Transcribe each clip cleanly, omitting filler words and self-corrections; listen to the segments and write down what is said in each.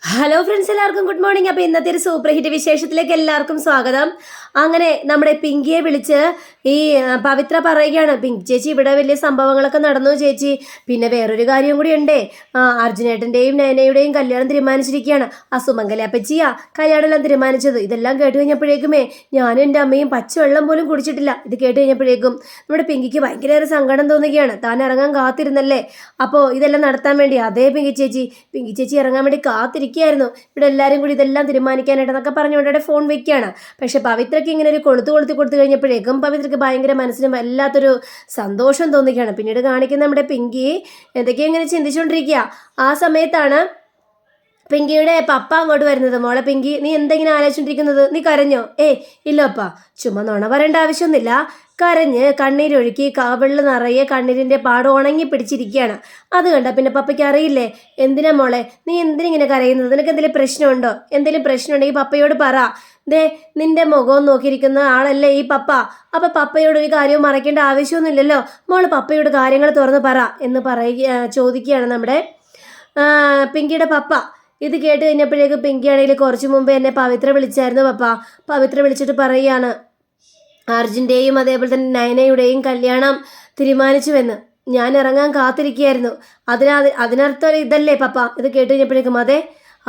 Hello friends, എല്ലാവർക്കും good morning. അപ്പോൾ ഇന്നത്തെ ഒരു സൂപ്പർ ഹിറ്റ് വിശേഷത്തിലേക്ക് എല്ലാവർക്കും സ്വാഗതം. അങ്ങനെ നമ്മുടെ പിങ്കിയെ വിളിച്ച് ഈ പവിത്ര പറയുകയാണ്, പിങ്കി ചേച്ചി ഇവിടെ വലിയ സംഭവങ്ങളൊക്കെ നടന്നു ചേച്ചി. പിന്നെ വേറൊരു കാര്യം കൂടി ഉണ്ടേ, അർജുനേട്ടൻ്റെയും നയനയുടെയും കല്യാണം തീരുമാനിച്ചിരിക്കുകയാണ്. സുമംഗല അപ്പച്ചിയാ കല്യാണമെല്ലാം തീരുമാനിച്ചത്. ഇതെല്ലാം കേട്ട് കഴിഞ്ഞപ്പോഴേക്കുമേ ഞാനും എൻ്റെ അമ്മയും പച്ചവെള്ളം പോലും കുടിച്ചിട്ടില്ല. ഇത് കേട്ട് കഴിഞ്ഞപ്പോഴേക്കും നമ്മുടെ പിങ്കിക്ക് ഭയങ്കര സങ്കടം തോന്നുകയാണ്. താൻ ഇറങ്ങാൻ കാത്തിരുന്നല്ലേ, അപ്പോൾ ഇതെല്ലാം നടത്താൻ വേണ്ടി. അതേ പിങ്കി ചേച്ചി ഇറങ്ങാൻ വേണ്ടി കാത്തിരിക്കുകയായിരുന്നു. ഇവിടെ എല്ലാവരും കൂടി ഇതെല്ലാം തീരുമാനിക്കാനായിട്ടെന്നൊക്കെ പറഞ്ഞുകൊണ്ട് ഫോൺ വെക്കുകയാണ്. പക്ഷെ പവിത്രയ്ക്ക് ഇങ്ങനെ ഒരു കൊളുത്തി കൊടുത്തു കഴിഞ്ഞപ്പോഴേക്കും പവിത്രയ്ക്ക് ഭയങ്കര മനസ്സിന് വല്ലാത്തൊരു സന്തോഷം തോന്നുകയാണ്. പിന്നീട് കാണിക്കുന്ന നമ്മുടെ പിങ്കി എന്തൊക്കെയോ ഇങ്ങനെ ചിന്തിച്ചുകൊണ്ടിരിക്കുക. ആ സമയത്താണ് പിങ്കിയുടെ പപ്പ അങ്ങോട്ട് വരുന്നത്. മോളെ പിങ്കി, നീ എന്തെങ്കിലും ആലോചിച്ചോണ്ടിരിക്കുന്നത്? നീ കരഞ്ഞോ? ഇല്ലപ്പാ, ചുമ്മാ നുണ പറയേണ്ട ആവശ്യമൊന്നുമില്ല. കരഞ്ഞ് കണ്ണീരൊഴുക്കി കവിളിൽ നിറയെ കണ്ണീരിൻ്റെ പാട് ഉണങ്ങി പിടിച്ചിരിക്കുകയാണ്. അത് കണ്ട പിന്നെ പപ്പയ്ക്ക് അറിയില്ലേ? എന്തിനാ മോളെ നീ എന്തിനിങ്ങനെ കരയുന്നത്? നിനക്ക് എന്തെങ്കിലും പ്രശ്നമുണ്ടോ? എന്തെങ്കിലും പ്രശ്നമുണ്ടെങ്കിൽ പപ്പയോട് പറ. ദേ, നിന്റെ മുഖവും നോക്കിയിരിക്കുന്ന ആളല്ലേ ഈ പപ്പ. അപ്പം പപ്പയോട് ഒരു കാര്യവും മറയ്ക്കേണ്ട ആവശ്യമൊന്നുമില്ലല്ലോ. മോള് പപ്പയോട് കാര്യങ്ങൾ തുറന്ന് പറ എന്ന് ചോദിക്കുകയാണ് നമ്മുടെ പിങ്കിയുടെ പപ്പ. ഇത് കേട്ട് കഴിഞ്ഞപ്പോഴേക്ക് പിങ്കിയാണെങ്കിൽ കുറച്ച് മുമ്പ് എന്നെ പവിത്ര വിളിച്ചായിരുന്നു പപ്പ. പവിത്ര വിളിച്ചിട്ട് പറയുകയാണ്, അർജുൻ്റെയും അതേപോലെ തന്നെ നയനയുടെയും കല്യാണം തീരുമാനിച്ചുവെന്ന്. ഞാൻ ഇറങ്ങാൻ കാത്തിരിക്കുകയായിരുന്നു. അതിനർത്ഥം ഇതല്ലേ പപ്പ? ഇത് കേട്ട് കഴിഞ്ഞപ്പോഴേക്കും അതെ,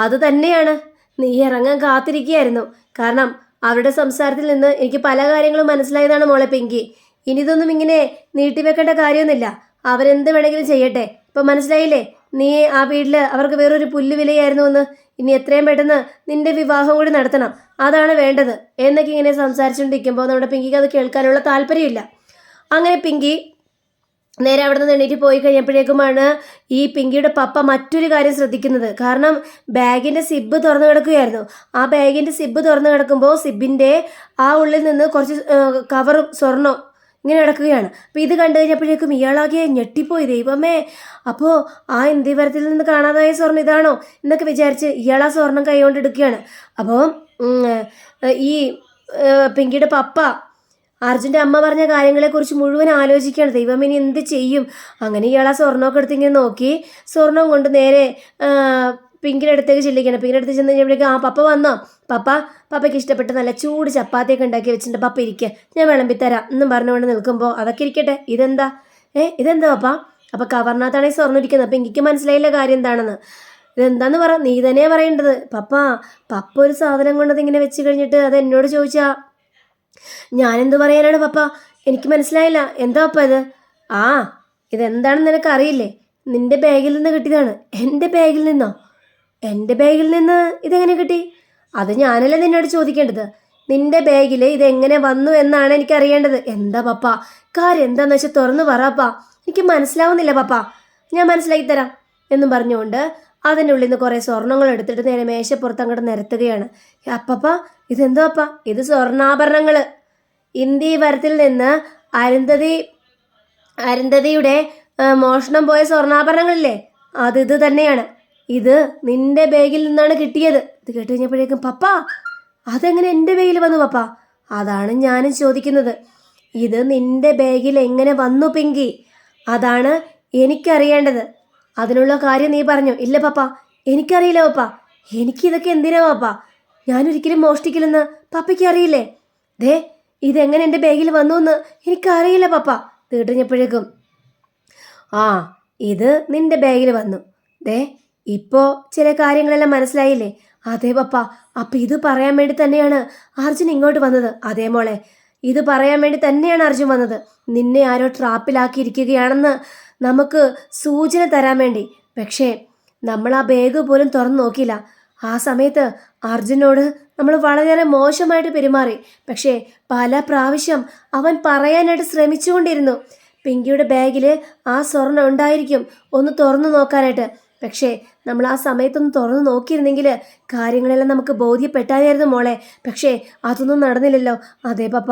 അത് തന്നെയാണ്. നീ ഇറങ്ങാൻ കാത്തിരിക്കുകയായിരുന്നു. കാരണം അവരുടെ സംസാരത്തിൽ നിന്ന് എനിക്ക് പല കാര്യങ്ങളും മനസ്സിലായതാണ് മോളെ പിങ്കി. ഇനി ഇതൊന്നും ഇങ്ങനെ നീട്ടിവെക്കേണ്ട കാര്യമൊന്നുമില്ല. അവരെന്ത് വേണമെങ്കിലും ചെയ്യട്ടെ. ഇപ്പം മനസ്സിലായില്ലേ? നീ ആ വീട്ടിൽ അവർക്ക് വേറൊരു പുല്ല് വിലയായിരുന്നു എന്ന്. ഇനി എത്രയും പെട്ടെന്ന് നിന്റെ വിവാഹം കൂടി നടത്തണം, അതാണ് വേണ്ടത് എന്നൊക്കെ ഇങ്ങനെ സംസാരിച്ചുകൊണ്ടിരിക്കുമ്പോൾ നമ്മുടെ പിങ്കിക്ക് അത് കേൾക്കാനുള്ള താല്പര്യമില്ല. അങ്ങനെ പിങ്കി നേരെ അവിടെ നിന്ന് എണീറ്റ് പോയി കഴിഞ്ഞപ്പോഴേക്കുമാണ് ഈ പിങ്കിയുടെ പപ്പ മറ്റൊരു കാര്യം ശ്രദ്ധിക്കുന്നത്. കാരണം ബാഗിൻ്റെ സിബ് തുറന്നു കിടക്കുകയായിരുന്നു. ആ ബാഗിൻ്റെ സിബ് തുറന്നു കിടക്കുമ്പോൾ സിബിൻ്റെ ആ ഉള്ളിൽ നിന്ന് കുറച്ച് കവറും സ്വർണ്ണവും ഇങ്ങനെ കിടക്കുകയാണ്. അപ്പോൾ ഇത് കണ്ടു കഴിഞ്ഞപ്പോഴേക്കും ഇയാളാകെ ഞെട്ടിപ്പോയി. ദൈവമേ, അപ്പോൾ ആ ഇന്ത്യവരത്തിൽ നിന്ന് കാണാതായ സ്വർണ്ണം ഇതാണോ എന്നൊക്കെ വിചാരിച്ച് ഇയാൾ ആ സ്വർണം കൈകൊണ്ട് എടുക്കുകയാണ്. അപ്പോൾ ഈ പിങ്കിയുടെ പപ്പ അർജുൻ്റെ അമ്മ പറഞ്ഞ കാര്യങ്ങളെക്കുറിച്ച് മുഴുവൻ ആലോചിക്കുകയാണ്. ദൈവം ഇനി എന്ത് ചെയ്യും? അങ്ങനെ ഇയാൾ ആ സ്വർണ്ണമൊക്കെ എടുത്ത് ഇങ്ങനെ നോക്കി സ്വർണം കൊണ്ട് നേരെ പിങ്കിയുടെ അടുത്തേക്ക് ചെല്ലിക്കുകയാണ്. പിങ്കിയുടെ അടുത്ത് ചെന്ന് കഴിഞ്ഞപ്പോഴേക്കും പപ്പ വന്നോ? പപ്പയ്ക്ക് ഇഷ്ടപ്പെട്ട് നല്ല ചൂട് ചപ്പാത്തിയൊക്കെ ഉണ്ടാക്കി വെച്ചിട്ടുണ്ട്. പപ്പ ഇരിക്കുക, ഞാൻ വിളമ്പിത്തരാം എന്നും പറഞ്ഞുകൊണ്ട് നിൽക്കുമ്പോൾ അതൊക്കെ ഇരിക്കട്ടെ, ഇതെന്താ പപ്പ? അപ്പോൾ കവറിനകത്താണെങ്കിൽ സ്വർണ്ണം ഇരിക്കുന്നത്. അപ്പം എനിക്ക് മനസ്സിലായില്ല കാര്യം എന്താണെന്ന്. ഇതെന്താന്ന് പറ, നീ തന്നെയാ പറയേണ്ടത്. പപ്പ ഒരു സാധനം കൊണ്ടത് ഇങ്ങനെ വെച്ച് കഴിഞ്ഞിട്ട് അത് എന്നോട് ചോദിച്ചാ ഞാനെന്ത് പറയാനാണ് പപ്പ? എനിക്ക് മനസ്സിലായില്ല. എന്താ പപ്പ ഇത്? ഇതെന്താണെന്ന് നിനക്ക് അറിയില്ലേ? നിന്റെ ബാഗിൽ നിന്ന് കിട്ടിയതാണ്. എൻ്റെ ബാഗിൽ നിന്നോ? എൻ്റെ ബാഗിൽ നിന്ന് ഇതെങ്ങനെ കിട്ടി? അത് ഞാനല്ലേ നിന്നോട് ചോദിക്കേണ്ടത്. നിന്റെ ബാഗിൽ ഇതെങ്ങനെ വന്നു എന്നാണ് എനിക്ക് അറിയേണ്ടത്. എന്താ പപ്പ കാര്യം? എന്താന്ന് വെച്ചാൽ തുറന്നു പറപ്പാ, എനിക്ക് മനസ്സിലാവുന്നില്ല പപ്പ. ഞാൻ മനസ്സിലാക്കി തരാം എന്നും പറഞ്ഞുകൊണ്ട് അതിൻ്റെ ഉള്ളിൽ നിന്ന് കുറേ സ്വർണ്ണങ്ങൾ എടുത്തിട്ട് നേരെ മേശപ്പുറത്ത് അങ്ങോട്ട് നിരത്തുകയാണ്. അപ്പപ്പ ഇതെന്തോ അപ്പ? ഇത് സ്വർണ്ണാഭരണങ്ങൾ. ഇന്ത്യ വരത്തിൽ നിന്ന് അരുന്ധതിയുടെ മോഷണം പോയ സ്വർണ്ണാഭരണങ്ങളില്ലേ, ഇത് തന്നെയാണ്. ഇത് നിന്റെ ബാഗിൽ നിന്നാണ് കിട്ടിയത്. ഇത് കേട്ട് കഴിഞ്ഞപ്പോഴേക്കും പപ്പ അതെങ്ങനെ എൻ്റെ ബാഗിൽ വന്നു പപ്പ? അതാണ് ഞാനും ചോദിക്കുന്നത്. ഇത് നിന്റെ ബാഗിൽ എങ്ങനെ വന്നു പിങ്കി? അതാണ് എനിക്കറിയേണ്ടത്. അതിനുള്ള കാര്യം നീ പറഞ്ഞു. ഇല്ല പപ്പ, എനിക്കറിയില്ല പപ്പ. എനിക്കിതൊക്കെ എന്തിനാ പപ്പ? ഞാനൊരിക്കലും മോഷ്ടിക്കില്ലെന്ന് പപ്പയ്ക്ക് അറിയില്ലേ? ഇതെങ്ങനെ എൻ്റെ ബാഗിൽ വന്നു എന്ന് എനിക്കറിയില്ല പപ്പ. തീട്ടഞ്ഞപ്പോഴേക്കും ഇത് നിന്റെ ബാഗിൽ വന്നു. ഇപ്പോൾ ചില കാര്യങ്ങളെല്ലാം മനസ്സിലായില്ലേ? അതെ പപ്പ. അപ്പം ഇത് പറയാൻ വേണ്ടി തന്നെയാണ് അർജുൻ ഇങ്ങോട്ട് വന്നത്. അതേ മോളെ, ഇത് പറയാൻ വേണ്ടി തന്നെയാണ് അർജുൻ വന്നത്. നിന്നെ ആരോ ട്രാപ്പിലാക്കിയിരിക്കുകയാണെന്ന് നമുക്ക് സൂചന തരാൻ വേണ്ടി. പക്ഷേ നമ്മൾ ആ ബാഗ് പോലും തുറന്നു നോക്കിയില്ല. ആ സമയത്ത് അർജുനോട് നമ്മൾ വളരെയേറെ മോശമായിട്ട് പെരുമാറി. പക്ഷേ പല പ്രാവശ്യം അവൻ പറയാനായിട്ട് ശ്രമിച്ചുകൊണ്ടിരുന്നു. പിങ്കിയുടെ ബാഗിൽ ആ സ്വർണ്ണം ഉണ്ടായിരിക്കും ഒന്ന് തുറന്നു നോക്കാനായിട്ട്. പക്ഷേ നമ്മൾ ആ സമയത്തൊന്ന് തുറന്നു നോക്കിയിരുന്നെങ്കിൽ കാര്യങ്ങളെല്ലാം നമുക്ക് ബോധ്യപ്പെട്ടായിരുന്നു മോളെ. പക്ഷേ അതൊന്നും നടന്നില്ലല്ലോ. അതെ പപ്പ,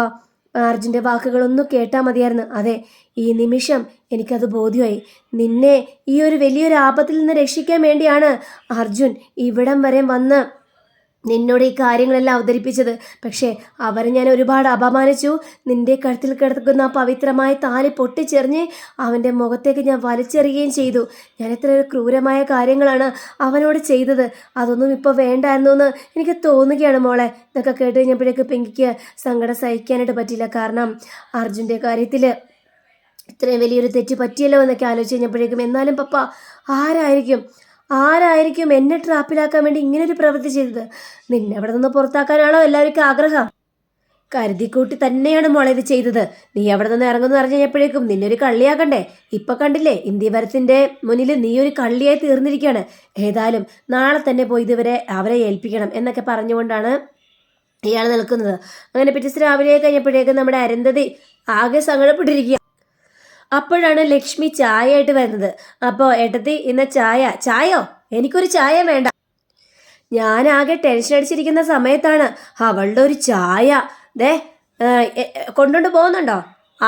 അർജുൻ്റെ വാക്കുകളൊന്നും കേട്ടാൽ മതിയായിരുന്നു. അതെ, ഈ നിമിഷം എനിക്കത് ബോധ്യമായി. നിന്നെ ഈ ഒരു വലിയൊരു ആപത്തിൽ നിന്ന് രക്ഷിക്കാൻ വേണ്ടിയാണ് അർജുൻ ഇവിടം വരെ വന്ന് നിന്നോട് ഈ കാര്യങ്ങളെല്ലാം അവതരിപ്പിച്ചത്. പക്ഷേ അവരെ ഞാൻ ഒരുപാട് അപമാനിച്ചു. നിന്റെ കഴുത്തിൽ കിടക്കുന്ന ആ പവിത്രമായ താലി പൊട്ടിച്ചെറിഞ്ഞ് അവൻ്റെ മുഖത്തേക്ക് ഞാൻ വലിച്ചെറിയുകയും ചെയ്തു. ഞാൻ എത്ര ക്രൂരമായ കാര്യങ്ങളാണ് അവനോട് ചെയ്തത്. അതൊന്നും ഇപ്പോൾ വേണ്ടായിരുന്നു എന്ന് എനിക്ക് തോന്നുകയാണ് മോളെ. ഇതൊക്കെ കേട്ട് കഴിഞ്ഞപ്പോഴേക്ക് പിങ്കിക്ക് സങ്കടം സഹിക്കാനായിട്ട് പറ്റില്ല. കാരണം അർജുൻ്റെ കാര്യത്തിൽ ഇത്രയും വലിയൊരു തെറ്റ് പറ്റിയല്ലോ എന്നൊക്കെ ആലോചിച്ച് കഴിഞ്ഞപ്പോഴേക്കും, എന്നാലും പപ്പ ആരായിരിക്കും എന്നെ ട്രാപ്പിലാക്കാൻ വേണ്ടി ഇങ്ങനൊരു പ്രവൃത്തി ചെയ്തത്? നിന്നെ അവിടെ നിന്ന് പുറത്താക്കാനാണോ എല്ലാവർക്കും ആഗ്രഹം? കരുതിക്കൂട്ടി തന്നെയാണ് മോളെ ഇത് ചെയ്തത്. നീ അവിടെ നിന്ന് ഇറങ്ങുമെന്ന് അറിഞ്ഞു കഴിഞ്ഞപ്പോഴേക്കും നിന്നെ ഒരു കള്ളിയാക്കണ്ടേ? ഇപ്പൊ കണ്ടില്ലേ, ഇന്ത്യവരത്തിന്റെ മുന്നിൽ നീ ഒരു കള്ളിയായി തീർന്നിരിക്കുകയാണ്. ഏതായാലും നാളെ തന്നെ പോയി അവരെ ഏൽപ്പിക്കണം എന്നൊക്കെ പറഞ്ഞുകൊണ്ടാണ് ഇയാൾ നിൽക്കുന്നത്. അങ്ങനെ പിറ്റേസ് രാവിലെ കഴിഞ്ഞപ്പോഴേക്കും നമ്മുടെ അരുന്ധതി ആകെ സങ്കടപ്പെട്ടിരിക്കുക. അപ്പോഴാണ് ലക്ഷ്മി ചായ ആയിട്ട് വരുന്നത്. അപ്പോൾ ഏട്ടത്തി ഇന്ന ചായയോ? എനിക്കൊരു ചായ വേണ്ട. ഞാനാകെ ടെൻഷൻ അടിച്ചിരിക്കുന്ന സമയത്താണ് അവളുടെ ഒരു ചായ. ദേ കൊണ്ടുകൊണ്ട് പോകുന്നുണ്ടോ?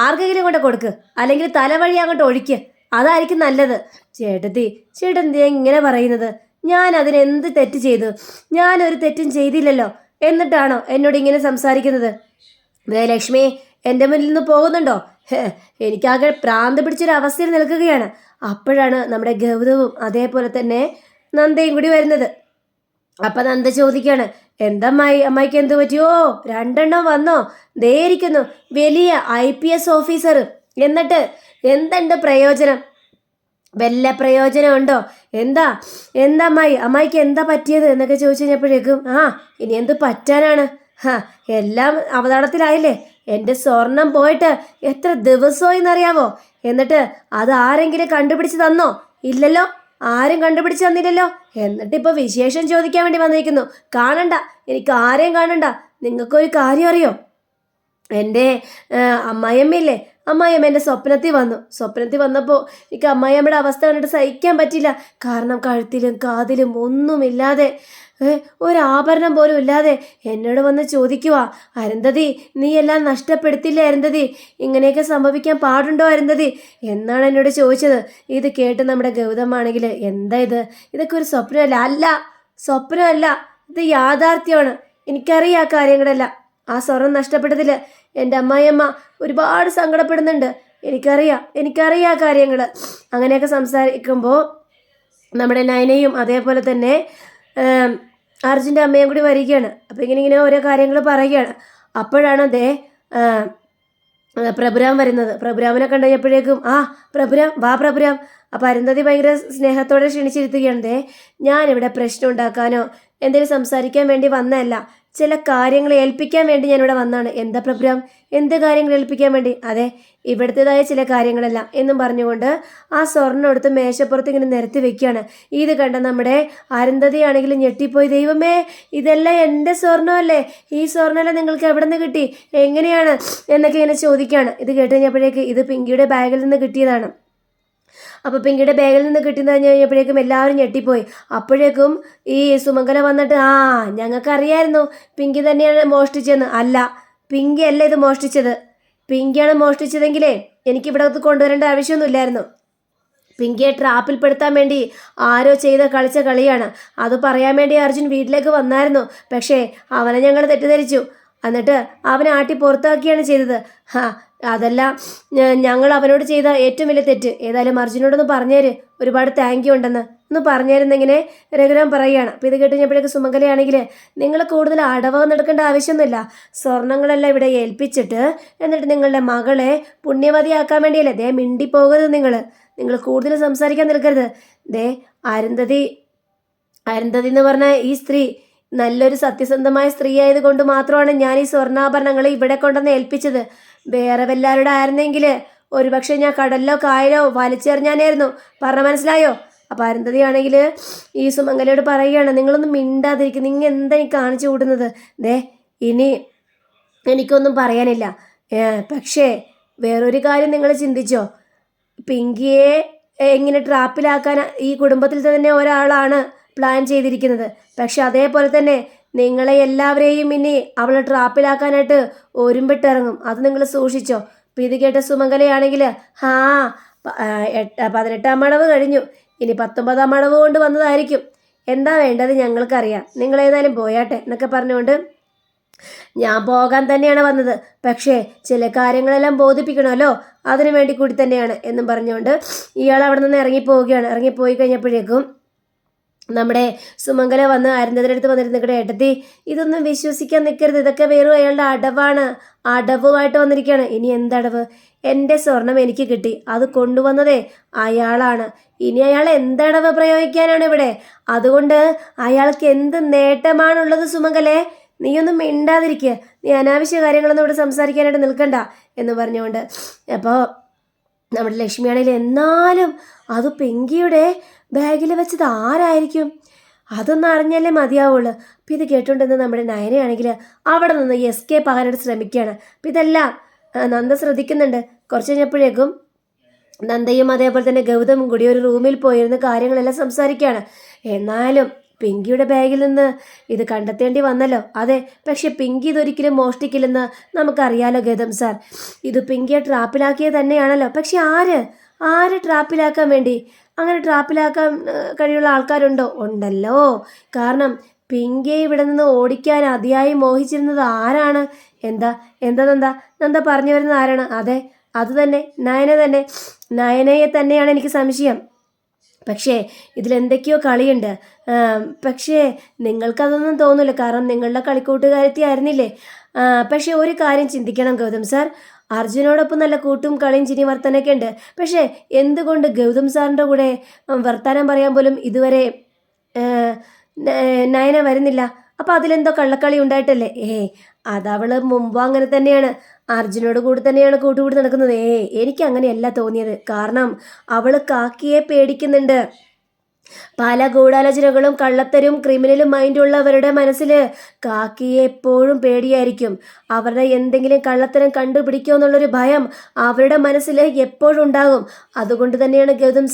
ആർക്കെങ്കിലും കൊണ്ട് കൊടുക്ക്, അല്ലെങ്കിൽ തലവഴി അങ്ങോട്ട് ഒഴിക്ക്. അതായിരിക്കും നല്ലത്. ചേട്ടൻ ഇങ്ങനെ പറയുന്നത്? ഞാൻ അതിനെന്ത് തെറ്റ് ചെയ്തു? ഞാനൊരു തെറ്റും ചെയ്തില്ലല്ലോ. എന്നിട്ടാണോ എന്നോട് ഇങ്ങനെ സംസാരിക്കുന്നത്? ദേ ലക്ഷ്മി, എൻ്റെ മുന്നിൽ നിന്ന് പോകുന്നുണ്ടോ? എനിക്കാകെ പ്രാന്ത് പിടിച്ചൊരു അവസ്ഥയിൽ നിൽക്കുകയാണ്. അപ്പോഴാണ് നമ്മുടെ ഗൗതവും അതേപോലെ തന്നെ നന്ദയും കൂടി വരുന്നത്. അപ്പം നന്ദ ചോദിക്കുകയാണ്, അമ്മായിക്ക് എന്ത് പറ്റിയോ? 2 എണ്ണം വന്നോ? ദേ ഇരിക്കുന്നു വലിയ IPS ഓഫീസർ. എന്നിട്ട് എന്തുണ്ട് പ്രയോജനം? വല്ല പ്രയോജനം ഉണ്ടോ? എന്താ അമ്മായിക്ക് എന്താ പറ്റിയത് എന്നൊക്കെ ചോദിച്ചു കഴിഞ്ഞപ്പോഴേക്കും, ഇനി എന്ത് പറ്റാനാണ്? എല്ലാം അവതാളത്തിലായില്ലേ. എൻ്റെ സ്വർണം പോയിട്ട് എത്ര ദിവസമായിന്നറിയാവോ? എന്നിട്ട് അത് ആരെങ്കിലും കണ്ടുപിടിച്ച് തന്നോ? ഇല്ലല്ലോ, ആരും കണ്ടുപിടിച്ച് തന്നില്ലല്ലോ. എന്നിട്ടിപ്പോൾ വിശേഷം ചോദിക്കാൻ വേണ്ടി വന്നിരിക്കുന്നു. കാണണ്ട, എനിക്ക് ആരെയും കാണണ്ട. നിങ്ങൾക്കൊരു കാര്യം അറിയോ? എൻ്റെ അമ്മായിയമ്മയില്ലേ, അമ്മായിയമ്മ എൻ്റെ സ്വപ്നത്തിൽ വന്നപ്പോൾ എനിക്ക് അമ്മായിയമ്മയുടെ അവസ്ഥ കണ്ടിട്ട് സഹിക്കാൻ പറ്റില്ല. കാരണം കഴുത്തിലും കാതിലും ഒന്നുമില്ലാതെ, ഒരാഭരണം പോലും ഇല്ലാതെ എന്നോട് വന്ന് ചോദിക്കുക, അരുന്ധതി നീ എല്ലാം നഷ്ടപ്പെടുത്തില്ലേ അരുന്ധതി? ഇങ്ങനെയൊക്കെ സംഭവിക്കാൻ പാടുണ്ടോ അരുന്ധതി എന്നാണ് എന്നോട് ചോദിച്ചത്. ഇത് കേട്ട് നമ്മുടെ ഗൗതമാണെങ്കിൽ, എന്താ ഇതൊക്കെ ഒരു സ്വപ്നമല്ല, ഇത് യാഥാർത്ഥ്യമാണ്. എനിക്കറിയാം ആ കാര്യങ്ങളെല്ലാം. ആ സ്വർണം നഷ്ടപ്പെട്ടതിൽ എൻ്റെ അമ്മായിയമ്മ ഒരുപാട് സങ്കടപ്പെടുന്നുണ്ട്. എനിക്കറിയാം കാര്യങ്ങൾ. അങ്ങനെയൊക്കെ സംസാരിക്കുമ്പോൾ നമ്മുടെ നയനയും അതേപോലെ തന്നെ അർജുൻ്റെ അമ്മയും കൂടി വരികയാണ്. അപ്പോൾ ഇങ്ങനെ ഓരോ കാര്യങ്ങൾ പറയുകയാണ്. അപ്പോഴാണ് പ്രഭുരാം വരുന്നത്. പ്രഭുരാമിനെ കണ്ടുകഴിഞ്ഞപ്പോഴേക്കും, പ്രഭുരാം. അപ്പോൾ അരുന്ധതി ഭയങ്കര സ്നേഹത്തോടെ ക്ഷണിച്ചിരുത്തുകയാണ്. ഞാനിവിടെ പ്രശ്നം ഉണ്ടാക്കാനോ എന്തെങ്കിലും സംസാരിക്കാൻ വേണ്ടി വന്നതല്ല, ചില കാര്യങ്ങൾ ഏൽപ്പിക്കാൻ വേണ്ടി ഞാനിവിടെ വന്നാണ്. എന്താ പ്രഭുരാം, എന്ത് കാര്യങ്ങൾ ഏൽപ്പിക്കാൻ വേണ്ടി? അതെ, ഇവിടുത്തേതായ ചില കാര്യങ്ങളെല്ലാം എന്നും പറഞ്ഞുകൊണ്ട് ആ സ്വർണ്ണം എടുത്ത് മേശപ്പുറത്ത് ഇങ്ങനെ നിരത്തി വെക്കുകയാണ്. ഇത് കണ്ട നമ്മുടെ അരുന്ധതിയാണെങ്കിലും ഞെട്ടിപ്പോയി. ദൈവമേ, ഇതെല്ലാം എൻ്റെ സ്വർണ്ണമല്ലേ? ഈ സ്വർണ്ണമെല്ലാം നിങ്ങൾക്ക് എവിടെ നിന്ന് കിട്ടി? എങ്ങനെയാണ് എന്നൊക്കെ ഇങ്ങനെ ചോദിക്കുകയാണ്. ഇത് കേട്ട് കഴിഞ്ഞപ്പോഴേക്ക് ഇത് പിങ്കിയുടെ ബാഗിൽ നിന്ന് കിട്ടിയതാണ്. അപ്പോൾ പിങ്കിയുടെ ബാഗിൽ നിന്ന് കിട്ടുന്ന കഴിഞ്ഞപ്പോഴേക്കും എല്ലാവരും ഞെട്ടിപ്പോയി. അപ്പോഴേക്കും ഈ സുമംഗല വന്നിട്ട്, ഞങ്ങൾക്കറിയായിരുന്നു പിങ്കി തന്നെയാണ് മോഷ്ടിച്ചതെന്ന്. അല്ല, പിങ്കി അല്ല ഇത് മോഷ്ടിച്ചത്. പിങ്കിയാണ് മോഷ്ടിച്ചതെങ്കിലേ എനിക്കിവിടെ കൊണ്ടുവരേണ്ട ആവശ്യമൊന്നുമില്ലായിരുന്നു. പിങ്കിയെ ട്രാപ്പിൽപ്പെടുത്താൻ വേണ്ടി ആരോ കളിച്ച കളിയാണ്. അത് പറയാൻ വേണ്ടി അർജുൻ വീട്ടിലേക്ക് വന്നായിരുന്നു. പക്ഷേ അവനെ ഞങ്ങൾ തെറ്റിദ്ധരിച്ചു. എന്നിട്ട് അവനെ ആട്ടി പുറത്താക്കിയാണ് ചെയ്തത്. അതല്ല, ഞങ്ങൾ അവനോട് ചെയ്ത ഏറ്റവും വലിയ തെറ്റ്. ഏതായാലും അർജുനോടൊന്ന് പറഞ്ഞേര്, ഒരുപാട് താങ്ക് യു ഉണ്ടെന്ന് ഒന്ന് പറഞ്ഞേരുന്നിങ്ങനെ രഘുരാം പറയുകയാണ്. അപ്പോൾ ഇത് കേട്ടുകഴിഞ്ഞപ്പോഴേക്ക് സുമംഗലയാണെങ്കിൽ, നിങ്ങൾ കൂടുതൽ അടവ് നടക്കേണ്ട ആവശ്യമൊന്നുമില്ല. സ്വർണ്ണങ്ങളെല്ലാം ഇവിടെ ഏൽപ്പിച്ചിട്ട് എന്നിട്ട് നിങ്ങളുടെ മകളെ പുണ്യവതിയാക്കാൻ വേണ്ടിയല്ലേ മിണ്ടിപ്പോകരുത്. നിങ്ങൾ കൂടുതൽ സംസാരിക്കാൻ നിൽക്കരുത്. അരുന്ധതി എന്ന് പറഞ്ഞ ഈ സ്ത്രീ നല്ലൊരു സത്യസന്ധമായ സ്ത്രീ ആയതുകൊണ്ട് മാത്രമാണ് ഞാൻ ഈ സ്വർണ്ണാഭരണങ്ങൾ ഇവിടെ കൊണ്ടുവന്ന് ഏൽപ്പിച്ചത്. വേറെ വല്ലാരുടെ ആയിരുന്നെങ്കിൽ ഒരുപക്ഷെ ഞാൻ കടലിലോ കായലോ വലിച്ചെറിഞ്ഞാനായിരുന്നു. പറഞ്ഞ മനസ്സിലായോ? അപ്പം അരുന്ധതിയാണെങ്കിൽ ഈ സുമംഗലയോട് പറയുകയാണ്, നിങ്ങളൊന്നും മിണ്ടാതിരിക്കും. നിങ്ങൾ എന്താ ഈ കാണിച്ചു കൂട്ടുന്നത്? ഇനി എനിക്കൊന്നും പറയാനില്ല. പക്ഷേ വേറൊരു കാര്യം നിങ്ങൾ ചിന്തിച്ചോ? പിങ്കിയെ എങ്ങനെ ട്രാപ്പിലാക്കാൻ ഈ കുടുംബത്തിൽ തന്നെ ഒരാളാണ് പ്ലാൻ ചെയ്തിരിക്കുന്നത്. പക്ഷെ അതേപോലെ തന്നെ നിങ്ങളെ എല്ലാവരെയും ഇനി അവൾ ട്രാപ്പിലാക്കാനായിട്ട് ഒരുമ്പിട്ടിറങ്ങും. അത് നിങ്ങൾ സൂക്ഷിച്ചോ. അപ്പം ഇത് കേട്ട സുമംഗലയാണെങ്കിൽ, 18-ാം അടവ് കഴിഞ്ഞു, ഇനി 19-ാം അടവ് കൊണ്ട് വന്നതായിരിക്കും. എന്താ വേണ്ടത് ഞങ്ങൾക്കറിയാം, നിങ്ങളേതായാലും പോയാട്ടെ എന്നൊക്കെ പറഞ്ഞുകൊണ്ട് ഞാൻ പോകാൻ തന്നെയാണ് വന്നത്, പക്ഷേ ചില കാര്യങ്ങളെല്ലാം ബോധിപ്പിക്കണമല്ലോ, അതിനു വേണ്ടി കൂടി തന്നെയാണ് എന്നും പറഞ്ഞുകൊണ്ട് ഇയാൾ അവിടെ നിന്ന് ഇറങ്ങിപ്പോവുകയാണ്. ഇറങ്ങിപ്പോയി കഴിഞ്ഞപ്പോഴേക്കും നമ്മുടെ സുമംഗല വന്ന് അരുന്ധതിൻ്റെ അടുത്ത് വന്നിരുന്നിട്ട്, ഏട്ടത്തി ഇതൊന്നും വിശ്വസിക്കാൻ നിൽക്കരുത്, ഇതൊക്കെ വെറും അയാളുടെ അടവാണ്, അടവുമായിട്ട് വന്നിരിക്കുകയാണ്. ഇനി എന്തടവ്? എൻ്റെ സ്വർണം എനിക്ക് കിട്ടി, അത് കൊണ്ടുവന്നതേ അയാളാണ്, ഇനി അയാൾ എന്തടവ് പ്രയോഗിക്കാനാണ് ഇവിടെ? അതുകൊണ്ട് അയാൾക്ക് എന്ത് നേട്ടമാണുള്ളത് സുമംഗലെ? നീയൊന്നും മിണ്ടാതിരിക്കുക, നീ അനാവശ്യ കാര്യങ്ങളൊന്നും ഇവിടെ സംസാരിക്കാനായിട്ട് നിൽക്കണ്ട എന്ന് പറഞ്ഞുകൊണ്ട് അപ്പോൾ നമ്മുടെ ലക്ഷ്മിയാണെങ്കിൽ എന്നാലും അത് പിങ്കിയുടെ ബാഗിൽ വെച്ചത് ആരായിരിക്കും, അതൊന്നും അറിഞ്ഞാലേ മതിയാവുള്ളൂ. അപ്പം ഇത് കേട്ടുകൊണ്ടിരുന്ന നമ്മുടെ നയനയാണെങ്കിൽ അവിടെ നിന്ന് എസ്കേപ്പ് ആകാനായിട്ട് ശ്രമിക്കുകയാണ്. അപ്പം ഇതെല്ലാം നന്ദ ശ്രദ്ധിക്കുന്നുണ്ട്. കുറച്ച് കഴിഞ്ഞപ്പോഴേക്കും നന്ദയും അതേപോലെ തന്നെ ഗൗതമും കൂടി ഒരു റൂമിൽ പോയിരുന്ന് കാര്യങ്ങളെല്ലാം സംസാരിക്കുകയാണ്. എന്നാലും പിങ്കിയുടെ ബാഗിൽ നിന്ന് ഇത് കണ്ടെത്തേണ്ടി വന്നല്ലോ. അതെ, പക്ഷെ പിങ്കി ഇതൊരിക്കലും മോഷ്ടിക്കില്ലെന്ന് നമുക്കറിയാലോ ഗൗതം സാർ. ഇത് പിങ്കിയെ ട്രാപ്പിലാക്കിയത് തന്നെയാണല്ലോ. പക്ഷെ ആര് ട്രാപ്പിലാക്കാൻ വേണ്ടി? അങ്ങനെ ട്രാപ്പിലാക്കാൻ കഴിയുള്ള ആൾക്കാരുണ്ടോ? ഉണ്ടല്ലോ. കാരണം പിങ്കിയെ ഇവിടെ നിന്ന് ഓടിക്കാൻ അതിയായി മോഹിച്ചിരുന്നത് ആരാണ്? എന്താ നന്ദ പറഞ്ഞു വരുന്നത് ആരാണ്? അതെ, അത് തന്നെ, നയന തന്നെ. നയനയെ തന്നെയാണ് എനിക്ക് സംശയം. പക്ഷേ ഇതിലെന്തൊക്കെയോ കളിയുണ്ട്. പക്ഷേ നിങ്ങൾക്കതൊന്നും തോന്നില്ല, കാരണം നിങ്ങളുടെ കളിക്കൂട്ടുകാരത്തി ആയിരുന്നില്ലേ. പക്ഷേ ഒരു കാര്യം ചിന്തിക്കണം ഗൗതം സാർ, അർജുനോടൊപ്പം നല്ല കൂട്ടും കളിയും ചിരി വർത്തനൊക്കെ ഉണ്ട്. പക്ഷേ എന്തുകൊണ്ട് ഗൗതം സാറിൻ്റെ കൂടെ വർത്താനം പറയാൻ പോലും ഇതുവരെ നയന വരുന്നില്ല? അപ്പം അതിലെന്തോ കള്ളക്കളി ഉണ്ടായിട്ടല്ലേ? അതവള് മുമ്പ് അങ്ങനെ തന്നെയാണ്, അർജുനോട് കൂടി തന്നെയാണ് കൂട്ടുകൂടി നടക്കുന്നത്. എനിക്ക് അങ്ങനെയല്ല തോന്നിയത്. കാരണം അവള് കാക്കിയെ പേടിക്കുന്നുണ്ട്. പല ഗൂഢാലോചനകളും കള്ളത്തരും ക്രിമിനലും മൈൻഡുള്ളവരുടെ മനസ്സിൽ കാക്കിയെ എപ്പോഴും പേടിയായിരിക്കും. അവരുടെ എന്തെങ്കിലും കള്ളത്തരം കണ്ടുപിടിക്കുമോ എന്നുള്ളൊരു ഭയം അവരുടെ മനസ്സിൽ എപ്പോഴും ഉണ്ടാകും. അതുകൊണ്ട് തന്നെയാണ് ഗൗതം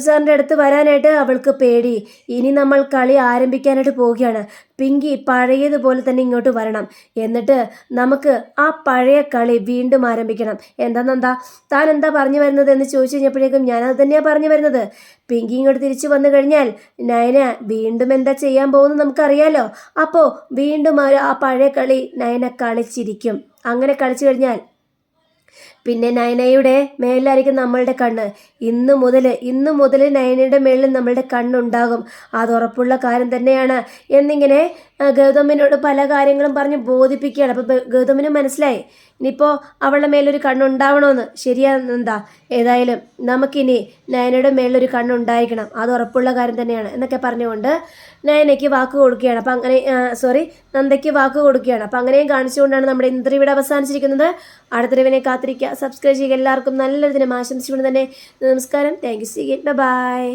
സാറിൻ്റെ അടുത്ത് വരാനായിട്ട് അവൾക്ക് പേടി. ഇനി നമ്മൾ കളി ആരംഭിക്കാനായിട്ട് പോവുകയാണ്. പിങ്കി പഴയതുപോലെ തന്നെ ഇങ്ങോട്ട് വരണം, എന്നിട്ട് നമുക്ക് ആ പഴയ കളി വീണ്ടും ആരംഭിക്കണം. താൻ എന്താ പറഞ്ഞു വരുന്നത് എന്ന് ചോദിച്ചു കഴിഞ്ഞപ്പോഴേക്കും ഞാനത് തന്നെയാണ് പറഞ്ഞു വരുന്നത്. പിങ്കി ഇങ്ങോട്ട് തിരിച്ചു വന്നു കഴിഞ്ഞാൽ നയന വീണ്ടും എന്താ ചെയ്യാൻ പോകുന്നത് നമുക്കറിയാലോ. അപ്പോൾ വീണ്ടും ആ പഴയ കളി നയന കളിച്ചിരിക്കും. അങ്ങനെ കളിച്ചു കഴിഞ്ഞാൽ പിന്നെ നയനയുടെ മേലിലായിരിക്കും നമ്മളുടെ കണ്ണ്. ഇന്നു മുതൽ നയനയുടെ മേളിൽ നമ്മളുടെ കണ്ണുണ്ടാകും, അത് ഉറപ്പുള്ള കാര്യം തന്നെയാണ് എന്നിങ്ങനെ ഗൗതമിനോട് പല കാര്യങ്ങളും പറഞ്ഞ് ബോധിപ്പിക്കുകയാണ്. അപ്പോൾ ഗൗതമിന് മനസ്സിലായി ഇനിയിപ്പോൾ അവളുടെ മേലൊരു കണ്ണുണ്ടാവണമെന്ന്. ശരിയാണെന്താ, ഏതായാലും നമുക്കിനി നയനയുടെ മേളിലൊരു കണ്ണുണ്ടായിരിക്കണം, അത് ഉറപ്പുള്ള കാര്യം തന്നെയാണ് എന്നൊക്കെ പറഞ്ഞുകൊണ്ട് നയനയ്ക്ക് വാക്ക് കൊടുക്കുകയാണ്. അപ്പം അങ്ങനെ നന്ദയ്ക്ക് വാക്ക് കൊടുക്കുകയാണ്. അപ്പം അങ്ങനെയും കാണിച്ചുകൊണ്ടാണ് നമ്മുടെ ഇന്നത്തെ ഇവിടെ അവസാനിച്ചിരിക്കുന്നത്. അടുത്ത കാത്തിരിക്കുക, സബ്സ്ക്രൈബ് ചെയ്യുക. എല്ലാവർക്കും നല്ലൊരു ദിനം ആശംസിച്ചുകൊണ്ട് തന്നെ നമസ്കാരം. Thank you. ബൈ.